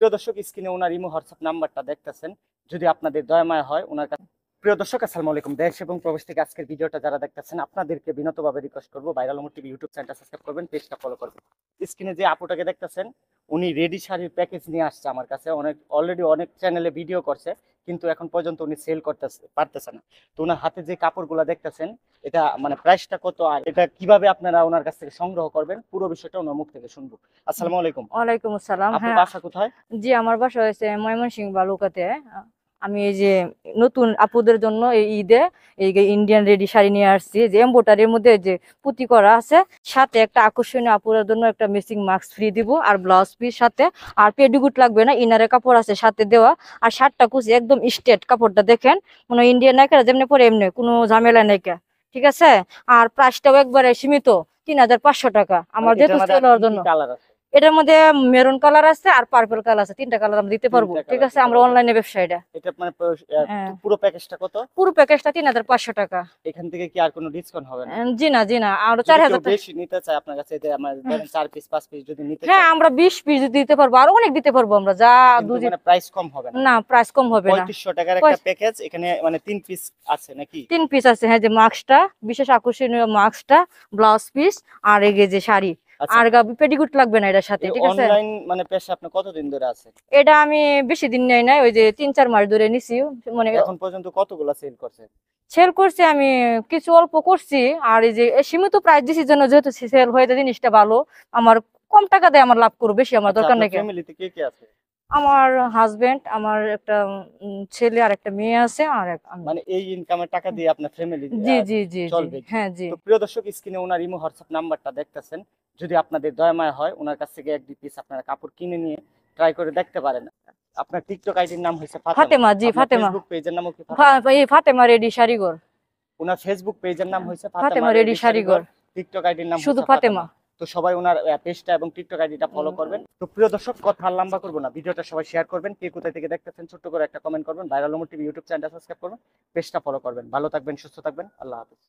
প্রিয় দর্শক, স্ক্রিনে ওনার ইমো হোয়াটসঅ্যাপ নাম্বারটা দেখতেছেন। যদি আপনাদের দয়া মায়া হয় ওনার কাছে। প্রিয় দর্শক, আসসালামু আলাইকুম। দেশ এবং প্রবাস থেকে আজকের ভিডিওটা যারা দেখতেছেন, আপনাদেরকে বিনতভাবে রিকোয়েস্ট করবো, ভাইরাল ওমর টিভি ইউটিউব চ্যানেলটা সাবস্ক্রাইব করবেন, পেজটা ফলো করবেন। স্ক্রিনে যে আপুটাকে দেখতেছেন, উনি রেডি শাড়ির প্যাকেজ নিয়ে আসছে আমার কাছে। অলরেডি অনেক চ্যানেলে ভিডিও করছে, কিন্তু এখন পর্যন্ত উনি সেল পারতেছে না। তো ওনার হাতে যে কাপড়গুলো দেখতেছেন, এটা মানে প্রাইসটা কত আর এটা কিভাবে আপনারা ওনার কাছ থেকে সংগ্রহ করবেন, পুরো বিষয়টা ওনার মুখ থেকে শুনবো। আসসালামু আলাইকুম। ওয়ালাইকুম আসসালাম। আপনার হ্যাঁ, বাসা কোথায়? জি আমার বাসা হয়েছে ময়মনসিংহ বালুকাতে। আমি এই যে নতুন আপুদের জন্য এই ঈদে এই ইন্ডিয়ান রেডি শাড়ি নিয়ে আসছি, যে এমব্রয়ডারির মধ্যে যে পুঁতি করা আছে, সাথে একটা আকর্ষণীয় আপুদের জন্য একটা ম্যাচিং মাস্ক ফ্রি দিব, আর ব্লাউজ পিস সাথে, আর পেডিকুট লাগবে না, ইনারে কাপড় আছে সাথে দেওয়া। আর শার্টটা কুচি একদম স্ট্রেট, কাপড়টা দেখেন মানে ইন্ডিয়ান নাইকা যেমনি পরে এমনি, কোনো ঝামেলা নাইকা, ঠিক আছে। আর প্রাইসটাও একবারে সীমিত, 3500 টাকা আমার যেহেতু সেল হওয়ার জন্য। কালার আছে? এটার মধ্যে মেরুন কালার আছে আর পার্পল কালার আছে, তিনটা কালার আমরা দিতে পারবো, ঠিক আছে। আমরা অনলাইনে ব্যবসা এটা। এটা মানে হ্যাঁ, পুরো প্যাকেজটা কত? পুরো প্যাকেজটা 3500 টাকা। এখান থেকে কি আর কোনো ডিসকাউন্ট হবে না? জি না, জি না, আরো যদি 4000 কেউ টাকা। বেশি নিতে চায় আপনার কাছে, যে আমার ধরেন 4 পিস 5 পিস যদি নিতে হ্যাঁ, চায়, আমরা 20 পিস দিতে পারবো, আরো অনেক দিতে পারবো আমরা, যা কিন্তু মানে প্রাইস কম হবে না? না, প্রাইস কম হবে না। 3500 টাকার একটা প্যাকেজ, এখানে মানে 3 পিস আছে নাকি? 3 পিস আছে, হ্যাঁ, যে মাস্কটা, বিশেষ আকর্ষণীয় মাস্কটা, ব্লাউজ পিস, আর এই যে শাড়ি, আচ্ছা, আর পেটিকুট লাগবে না এটার সাথে, ঠিক আছে। অনলাইন মানে পেশা আপনি কতদিন ধরে আছে? এটা আমি বেশি দিন নেই নাই, ওই যে 3-4 মাস ধরে নিছি। মানে এখন পর্যন্ত কতগুলা সেল করছেন? সেল করছি আমি কিছু অল্প করছি, আর এই যে সীমিত প্রাইস দিছির জন্য, যেহেতু সেল হয়ে যায় জিনিসটা ভালো, আমার কম টাকা দিয়ে আমার লাভ করবো, বেশি আমার আচ্ছা, দরকার আপনার নেই। ফ্যামিলিতে কে কে আছে? আমার হাজবেন্ড, আমার একটা ছেলে আর একটা মেয়ে আছে, আর আমি। মানে এই ইনকামের টাকা দিয়ে আপনার ফ্যামিলি জি জি জি জি, চলবে? হ্যাঁ জি। তো প্রিয় দর্শক, স্ক্রিনে ওনার ইমো হোয়াটসঅ্যাপ নাম্বারটা দেখতেছেন। যদি আপনাদের দয়া মায়া হয় ওনার কাছ থেকে 1-2 পিস আপনারা কাপড় কিনে নিয়ে ট্রাই করে দেখতে পারেন। আপনার টিকটক আইডির নাম হচ্ছে ফাতেমা। ফাতেমা, জি আপনার ফাতেমা। ফেসবুক পেজের নামও কি ফাতেমা? এই ফাতেমা রেডি শাড়িঘর। ওনার ফেসবুক পেজের নাম হচ্ছে Fatema Fatema ready ready Sharighar, Sharighar. TikTok আইডির নাম শুধু হচ্ছে ফাতেমা। ফাতেমা। তো সবাই ওনার পেজটা এবং টিকটক আইডিটা ফলো করবেন। তো প্রিয় দর্শক, কথা আর লম্বা করবো না, ভিডিওটা সবাই শেয়ার করবেন। কে কোথায় থেকে দেখতেছেন ছোট্ট করে একটা কমেন্ট করবেন। ভাইরাল ওমর টিভি ইউটিউব চ্যানেলটা সাবস্ক্রাইব করবেন, পেজটা ফলো করবেন। ভালো থাকবেন, সুস্থ থাকবেন, আল্লাহ হাফেজ।